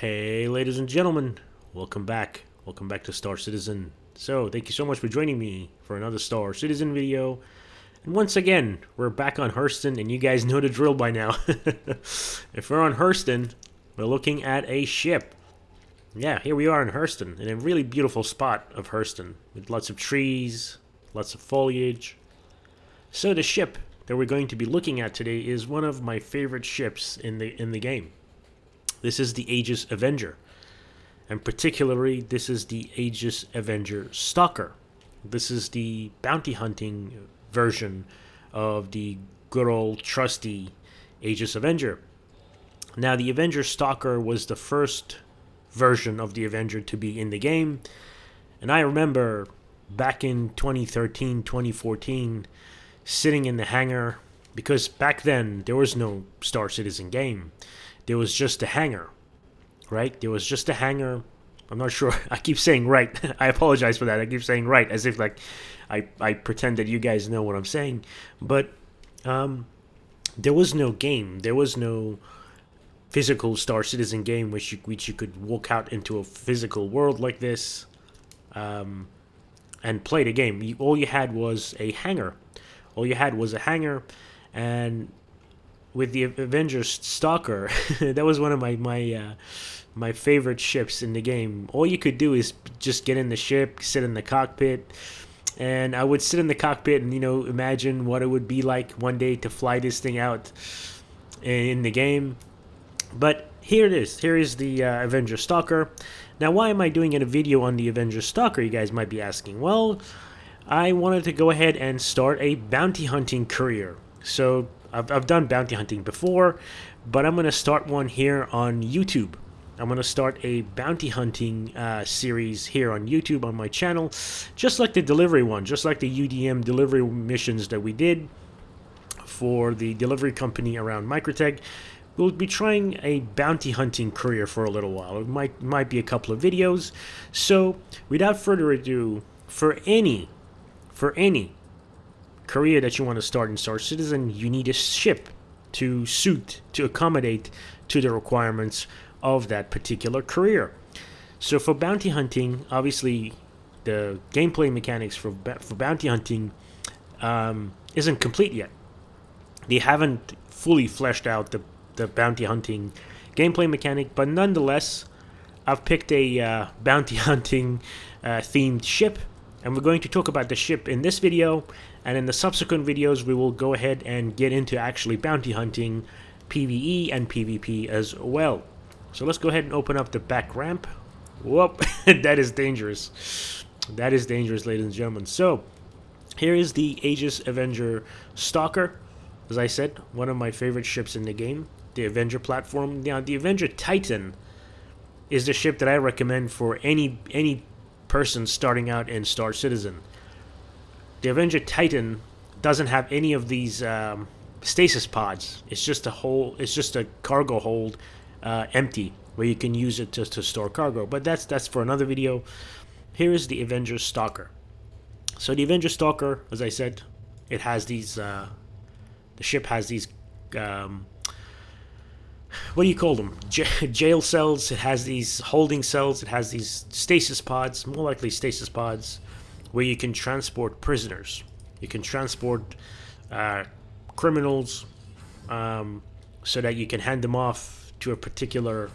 Hey, ladies and gentlemen, welcome back. Welcome back to Star Citizen. So, thank you so much for joining me for another Star Citizen video. And once again, we're back on Hurston, and you guys know the drill by now. If we're on Hurston, we're looking at a ship. Yeah, here we are in Hurston, in a really beautiful spot of Hurston, with lots of trees, lots of foliage. So the ship that we're going to be looking at today is one of my favorite ships in the game. This is the Aegis Avenger. And particularly, this is the Aegis Avenger Stalker. This is the bounty hunting version of the good old trusty Aegis Avenger. Now, the Avenger Stalker was the first version of the Avenger to be in the game. And I remember back in 2013, 2014, sitting in the hangar, because back then there was no Star Citizen game. There was just a hangar, right? There was just a hangar. I'm not sure. I keep saying right. I apologize for that. I keep saying right as if like I pretend that you guys know what I'm saying. But there was no game. There was no physical Star Citizen game which you could walk out into a physical world like this and play the game. All you had was a hangar. And with the Avenger Stalker, that was one of my favorite ships in the game. All you could do is just get in the ship, sit in the cockpit, and I would sit in the cockpit and imagine what it would be like one day to fly this thing out in the game. But here it is. Here is the Avenger Stalker. Now, why am I doing a video on the Avenger Stalker? You guys might be asking. Well, I wanted to go ahead and start a bounty hunting career. So I've done bounty hunting before, but I'm going to start one here on YouTube. I'm going to start a bounty hunting series here on YouTube on my channel, just like the delivery one, just like the UDM delivery missions that we did for the delivery company around Microtech. We'll be trying a bounty hunting career for a little while. It might be a couple of videos. So without further ado, for any career that you want to start in Star Citizen, you need a ship to accommodate to the requirements of that particular career. So for bounty hunting, obviously the gameplay mechanics for bounty hunting isn't complete yet. They haven't fully fleshed out the bounty hunting gameplay mechanic, but nonetheless, I've picked a bounty hunting themed ship, and we're going to talk about the ship in this video, and in the subsequent videos we will go ahead and get into actually bounty hunting, PvE and PvP as well. So let's go ahead and open up the back ramp. Whoop, that is dangerous. That is dangerous, ladies and gentlemen. So here is the Aegis Avenger Stalker. As I said, one of my favorite ships in the game, the Avenger platform. Now, the Avenger Titan is the ship that I recommend for any person starting out in Star Citizen. The Avenger Titan doesn't have any of these stasis pods. It's just a cargo hold, empty, where you can use it to store cargo. But that's for another video. Here is the Avenger Stalker. So the Avenger Stalker, as I said, it has these. The ship has these. What do you call them? Jail cells. It has these holding cells. It has these stasis pods, more likely stasis pods, where you can transport prisoners. You can transport criminals, so that you can hand them off to a particular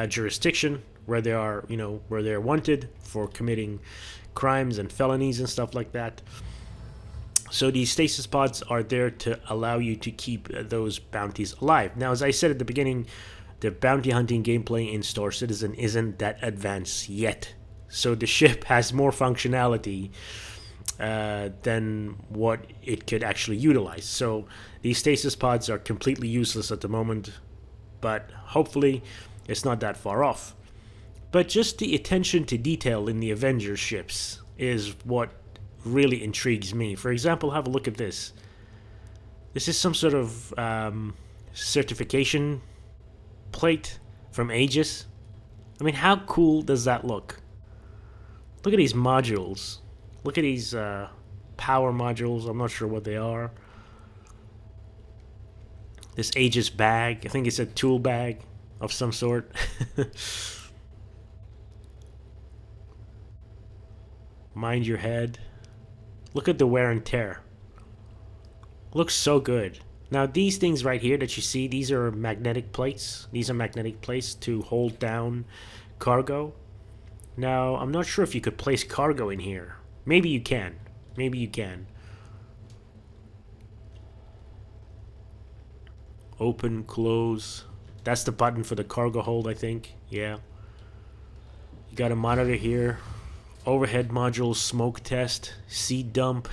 jurisdiction where they are, where they're wanted for committing crimes and felonies and stuff like that. So these stasis pods are there to allow you to keep those bounties alive. Now, as I said at the beginning, the bounty hunting gameplay in Star Citizen isn't that advanced yet. So the ship has more functionality than what it could actually utilize. So these stasis pods are completely useless at the moment, but hopefully it's not that far off. But just the attention to detail in the Avenger ships is what really intrigues me. For example, have a look at this. This is some sort of certification plate from Aegis. I mean, how cool does that look? Look at these modules. Look at these power modules. I'm not sure what they are. This Aegis bag. I think it's a tool bag. of some sort. Mind your head. Look at the wear and tear. Looks so good. Now these things right here that you see, these are magnetic plates. These are magnetic plates to hold down cargo. Now, I'm not sure if you could place cargo in here. Maybe you can. Maybe you can. Open, close. That's the button for the cargo hold, I think. Yeah. You got a monitor here. Overhead module, smoke test, seed dump.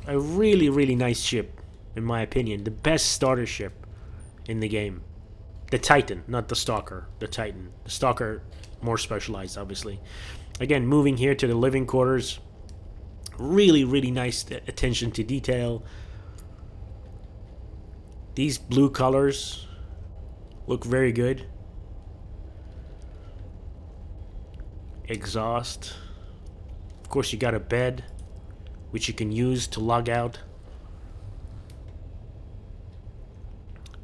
A really, really nice ship, in my opinion. The best starter ship in the game. The Titan, not the Stalker. The Titan. The Stalker, more specialized, obviously. Again, moving here to the living quarters. Really, really nice attention to detail. These blue colors look very good. Exhaust. Of course, you got a bed, which you can use to log out.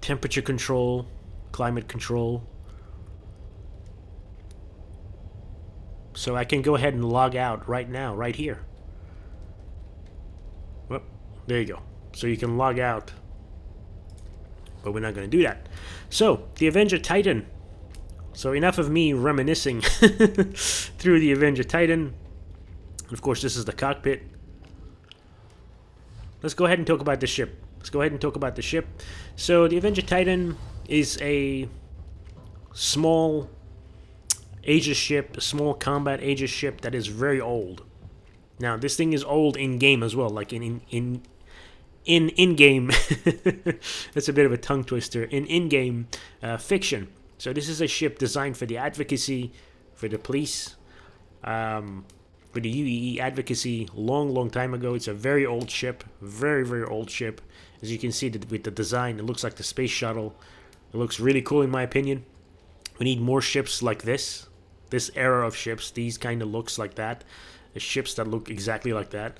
Temperature control, climate control. So I can go ahead and log out right now, right here. Well, there you go. So you can log out. But we're not going to do that. So, the Avenger Titan. So enough of me reminiscing through the Avenger Titan. Of course, this is the cockpit. Let's go ahead and talk about the ship. So the Avenger Titan is a small Aegis ship, a small combat Aegis ship that is very old. Now, this thing is old in game as well, like in game. That's a bit of a tongue twister. In game fiction. So this is a ship designed for the advocacy, for the police, for the UEE advocacy, long time ago. It's a very old ship, very old ship. As you can see with the design, it looks like the space shuttle. It looks really cool in my opinion. We need more ships like this era of ships. These kind of looks like that. The ships that look exactly like that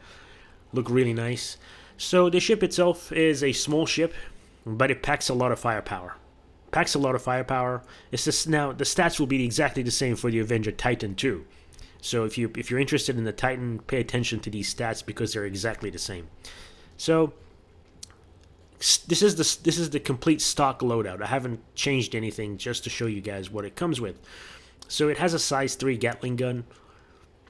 look really nice. So the ship itself is a small ship, but it packs a lot of firepower. It's just now the stats will be exactly the same for the Avenger Titan too. So if you're interested in the Titan, pay attention to these stats because they're exactly the same. So this is the complete stock loadout. I haven't changed anything just to show you guys what it comes with. So it has a size 3 Gatling gun,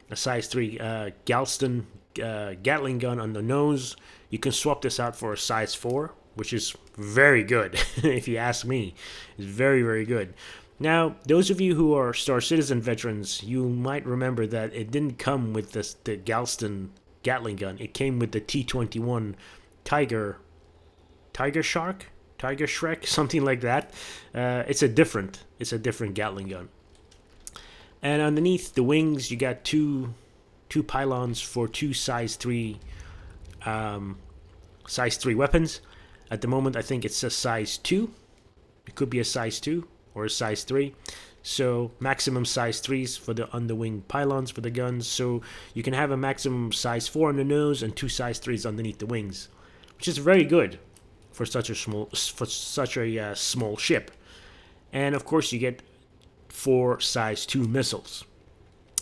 a size 3 Galston Gatling gun on the nose. You can swap this out for a size 4, which is very good, if you ask me. It's very good. Now, those of you who are Star Citizen veterans, you might remember that it didn't come with the Galston Gatling gun. It came with the T-21 Tiger Shrek, something like that. It's a different Gatling gun. And underneath the wings, you got two pylons for two size 3 weapons. At the moment, I think it's a size 2. It could be a size 2 or a size 3. So maximum size 3s for the underwing pylons for the guns. So you can have a maximum size 4 on the nose and 2 size 3s underneath the wings, which is very good for such a small ship. And of course, you get 4 size 2 missiles.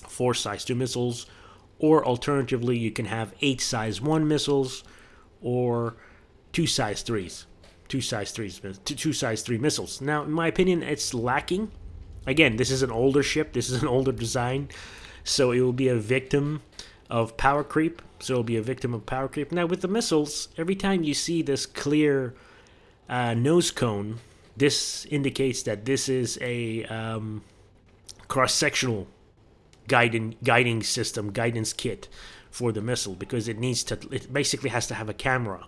4 size 2 missiles, or alternatively, you can have 8 size 1 missiles, or 2 size 3s. 2 size 3 missiles. Now, in my opinion, it's lacking. Again, this is an older ship. This is an older design. So it will be a victim of power creep. Now, with the missiles, every time you see this clear nose cone, this indicates that this is a cross-sectional guiding system, guidance kit for the missile, because it basically has to have a camera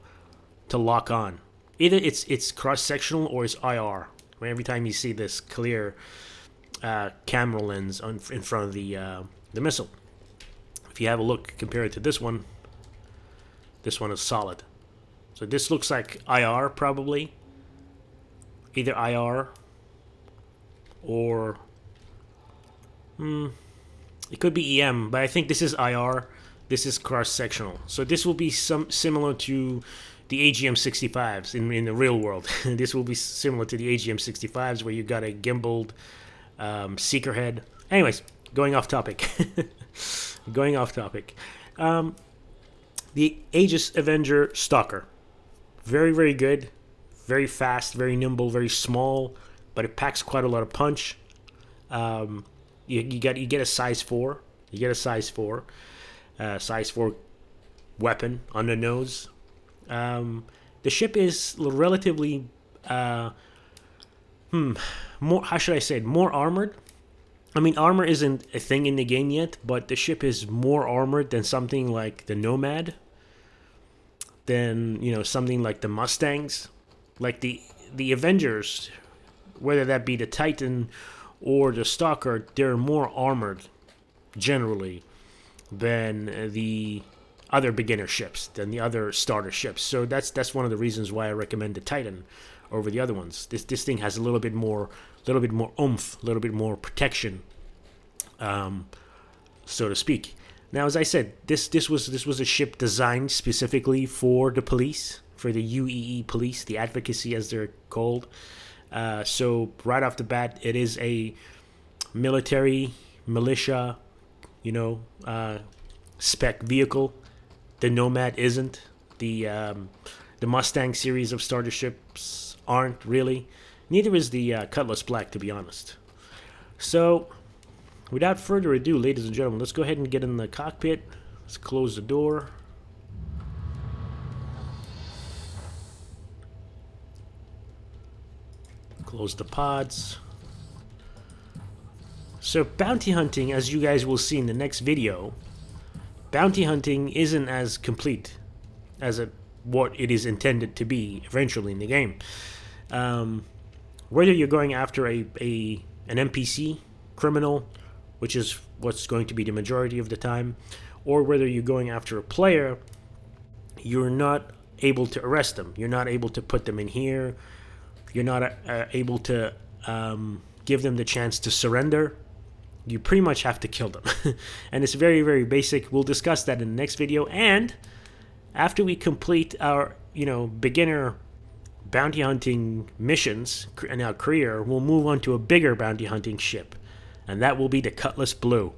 to lock on. Either it's cross-sectional or it's IR. Every time you see this clear camera lens in front of the missile. If you have a look, compare it to this one is solid. So this looks like IR probably. Either IR or it could be EM, but I think this is IR. This is cross-sectional. So this will be similar to the AGM-65s in the real world. This will be similar to the AGM-65s, where you got a gimbaled seeker head. Anyways, going off topic. Going off topic. The Aegis Avenger Stalker. Very, very good. Very fast, very nimble, very small, but it packs quite a lot of punch. You get a size 4. You get a size 4. Size 4 weapon on the nose. The ship is relatively more, how should I say it, more armored. I mean, armor isn't a thing in the game yet, but the ship is more armored than something like the Nomad, than, you know, something like the Mustangs. Like the Avengers, whether that be the Titan or the Stalker, they're more armored generally than the other beginner ships, than the other starter ships. So that's one of the reasons why I recommend the Titan over the other ones. This thing has a little bit more oomph, a little bit more protection, so to speak. Now, as I said, this was a ship designed specifically for the police, for the UEE police, the advocacy as they're called. So right off the bat, it is a military, militia, you know, spec vehicle. The Nomad isn't. The Mustang series of starter ships aren't really. Neither is the Cutlass Black, to be honest. So, without further ado, ladies and gentlemen, let's go ahead and get in the cockpit. Let's close the door. Close the pods. So bounty hunting, as you guys will see in the next video, bounty hunting isn't as complete as what it is intended to be eventually in the game. Whether you're going after an NPC criminal, which is what's going to be the majority of the time, or whether you're going after a player, you're not able to arrest them. You're not able to put them in here. You're not able to give them the chance to surrender. You pretty much have to kill them. And it's very, very basic. We'll discuss that in the next video. And after we complete our, beginner bounty hunting missions in our career, we'll move on to a bigger bounty hunting ship. And that will be the Cutlass Blue.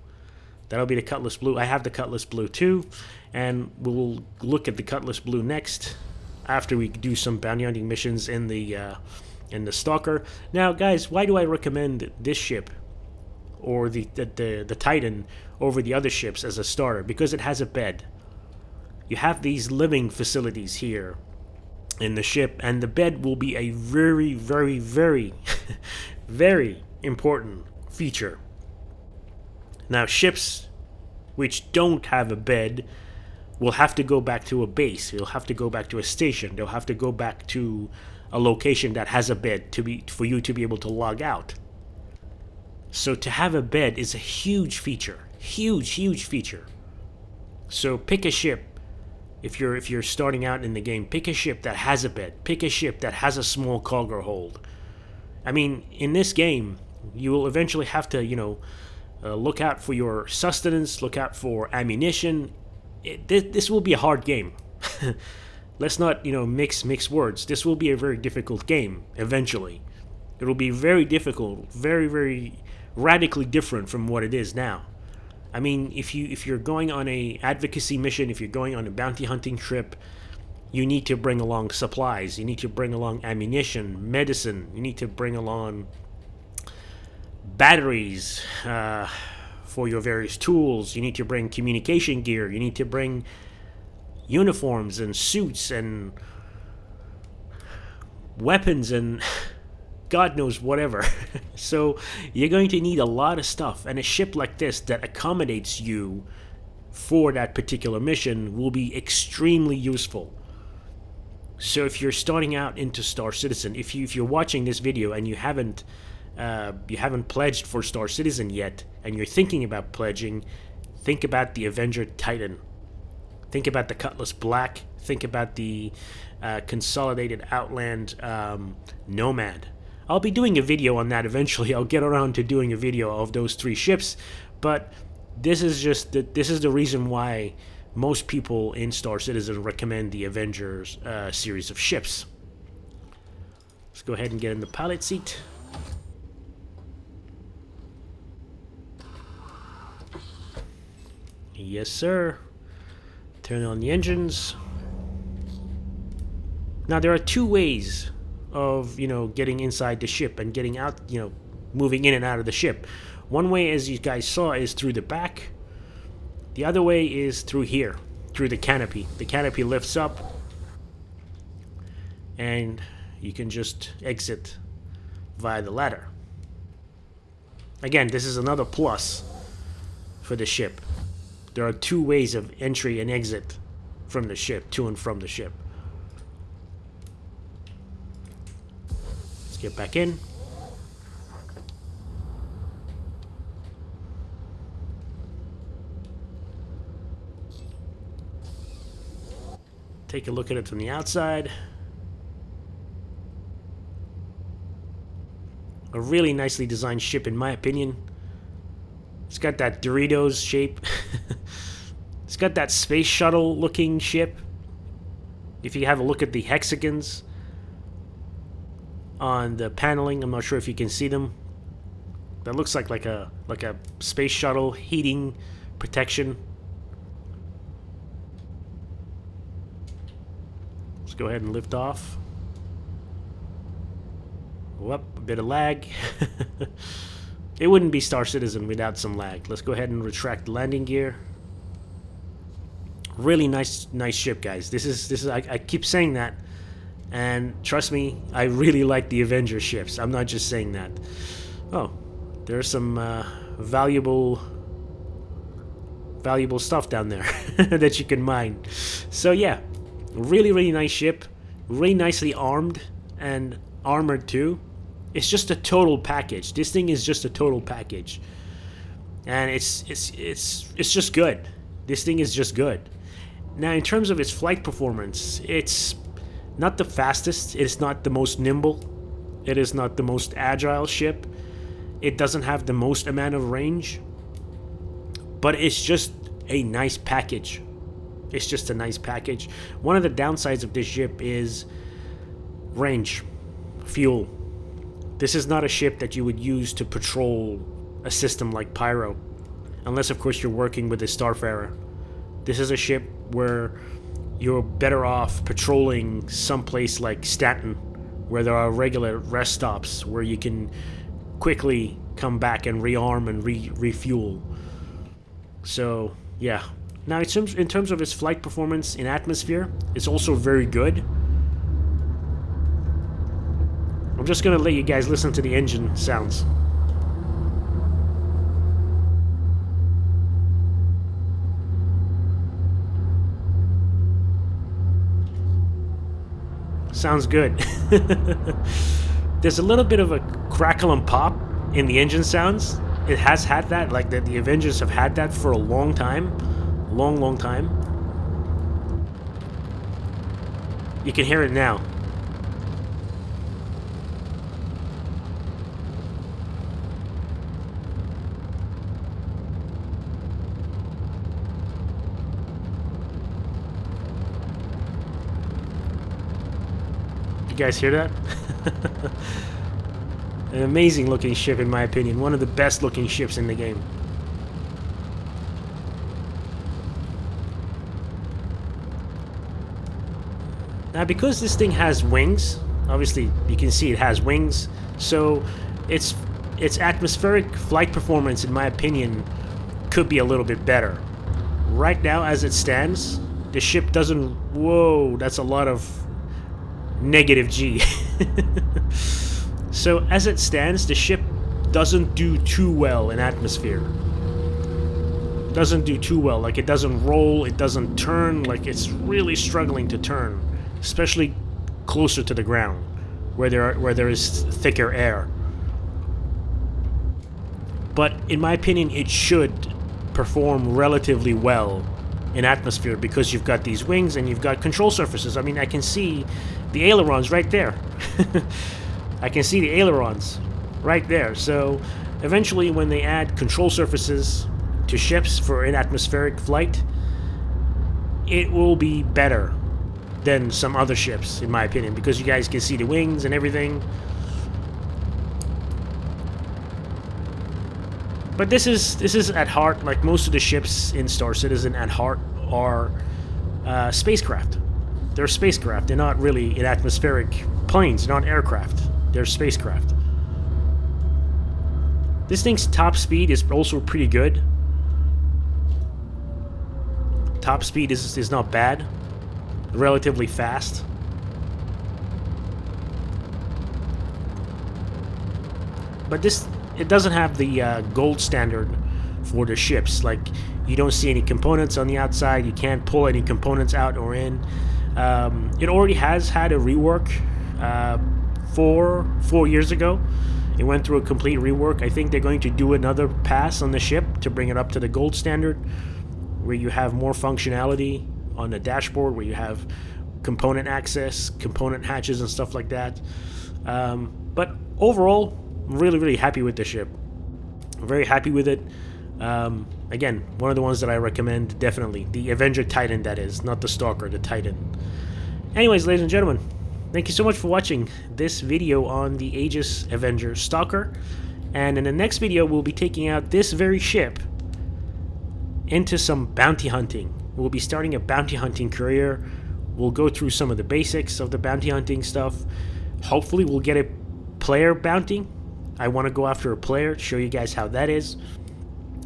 That'll be the Cutlass Blue. I have the Cutlass Blue too. And we'll look at the Cutlass Blue next, after we do some bounty hunting missions in the Stalker. Now, guys, why do I recommend this ship or the Titan over the other ships as a starter? Because it has a bed. You have these living facilities here in the ship, and the bed will be a very, very, very, very important feature. Now, ships which don't have a bed will have to go back to a base. They'll have to go back to a station. They'll have to go back to a location that has a bed for you to be able to log out. So to have a bed is a huge feature. Huge, huge feature. So pick a ship. If you're starting out in the game, pick a ship that has a bed. Pick a ship that has a small cargo hold. I mean, in this game, you will eventually have to, look out for your sustenance, look out for ammunition. This will be a hard game. Let's not, mix words. This will be a very difficult game eventually. It will be very difficult, very, very radically different from what it is now. I mean, if you're going on a advocacy mission, if you're going on a bounty hunting trip, you need to bring along supplies. You need to bring along ammunition, medicine. You need to bring along batteries for your various tools. You need to bring communication gear. You need to bring uniforms and suits and weapons and God knows whatever. So you're going to need a lot of stuff, and a ship like this that accommodates you for that particular mission will be extremely useful. So if you're starting out into Star Citizen, if you're watching this video and you haven't pledged for Star Citizen yet, and you're thinking about pledging, think about the Avenger Titan. Think about the Cutlass Black. Think about the Consolidated Outland Nomad. I'll be doing a video on that eventually. I'll get around to doing a video of those three ships, but this is the reason why most people in Star Citizen recommend the Avengers series of ships. Let's go ahead and get in the pilot seat. Yes, sir. Turn on the engines. Now, there are two ways of, getting inside the ship and getting out, moving in and out of the ship. One way, as you guys saw, is through the back. The other way is through here, through the canopy. The canopy lifts up, and you can just exit via the ladder. Again, this is another plus for the ship. There are two ways of entry and exit from the ship, to and from the ship. Let's get back in. Take a look at it from the outside. A really nicely designed ship, in my opinion. It's got that Doritos shape. It's got that space shuttle looking ship. If you have a look at the hexagons on the paneling, I'm not sure if you can see them. That looks like a space shuttle heating protection. Let's go ahead and lift off. Whoop, a bit of lag. It wouldn't be Star Citizen without some lag. Let's go ahead and retract the landing gear. Really nice ship, guys. This is I keep saying that, and trust me, I really like the Avenger ships. I'm not just saying that. Oh, there's some valuable stuff down there that you can mine. So yeah, really nice ship, really nicely armed and armored too. It's just a total package. This thing is just a total package, and it's just good. This thing is just good. Now, in terms of its flight performance, it's not the fastest. It's not the most nimble. It is not the most agile ship. It doesn't have the most amount of range, but it's just a nice package. It's just a nice package. One of the downsides of this ship is range, fuel. This is not a ship that you would use to patrol a system like Pyro, unless of course you're working with a Starfarer. This is a ship where you're better off patrolling someplace like Stanton, where there are regular rest stops where you can quickly come back and rearm and refuel. So yeah. Now in terms of its flight performance in atmosphere, it's also very good. I'm just gonna let you guys listen to the engine sounds. Sounds good. There's a little bit of a crackle and pop in the engine sounds. It has had that, like the Avengers have had that for a long time. Long time. You can hear it now. You guys hear that? An amazing looking ship, in my opinion. One of the best looking ships in the game. Now, because this thing has wings, obviously you can see it has wings, so its atmospheric flight performance, in my opinion, could be a little bit better. Right now, as it stands, the ship doesn't... Whoa, that's a lot of negative G. So as it stands, the ship doesn't do too well in atmosphere. Doesn't do too well. Like, it doesn't roll, it doesn't turn. Like, it's really struggling to turn, especially closer to the ground, where there is thicker air. But in my opinion, it should perform relatively well in atmosphere because you've got these wings and you've got control surfaces. I mean, I can see the ailerons right there. I can see the ailerons right there. So eventually, when they add control surfaces to ships for in atmospheric flight, it will be better than some other ships, in my opinion, because you guys can see the wings and everything. But this is at heart, like most of the ships in Star Citizen at heart are spacecraft. They're spacecraft. They're not really in atmospheric planes, not aircraft. They're spacecraft. This thing's top speed is also pretty good. Top speed is not bad. Relatively fast. But it doesn't have the gold standard for the ships. Like, you don't see any components on the outside. You can't pull any components out or in. It already has had a rework 4 years ago. It went through a complete rework. I think they're going to do another pass on the ship to bring it up to the gold standard, where you have more functionality on the dashboard, where you have component access, component hatches and stuff like that. But overall, I'm really happy with the ship. I'm very happy with it. Again, one of the ones that I recommend, definitely. The Avenger Titan, that is. Not the Stalker, the Titan. Anyways, ladies and gentlemen, thank you so much for watching this video on the Aegis Avenger Stalker. And in the next video, we'll be taking out this very ship into some bounty hunting. We'll be starting a bounty hunting career. We'll go through some of the basics of the bounty hunting stuff. Hopefully we'll get a player bounty. I want to go after a player to show you guys how that is.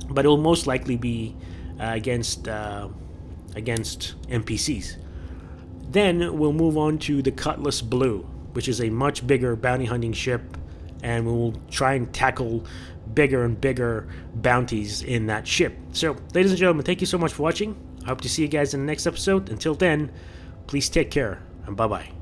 But it will most likely be against NPCs. Then we'll move on to the Cutlass Blue, which is a much bigger bounty hunting ship, and we'll try and tackle bigger and bigger bounties in that ship. So, ladies and gentlemen, thank you so much for watching. I hope to see you guys in the next episode. Until then, please take care, and bye-bye.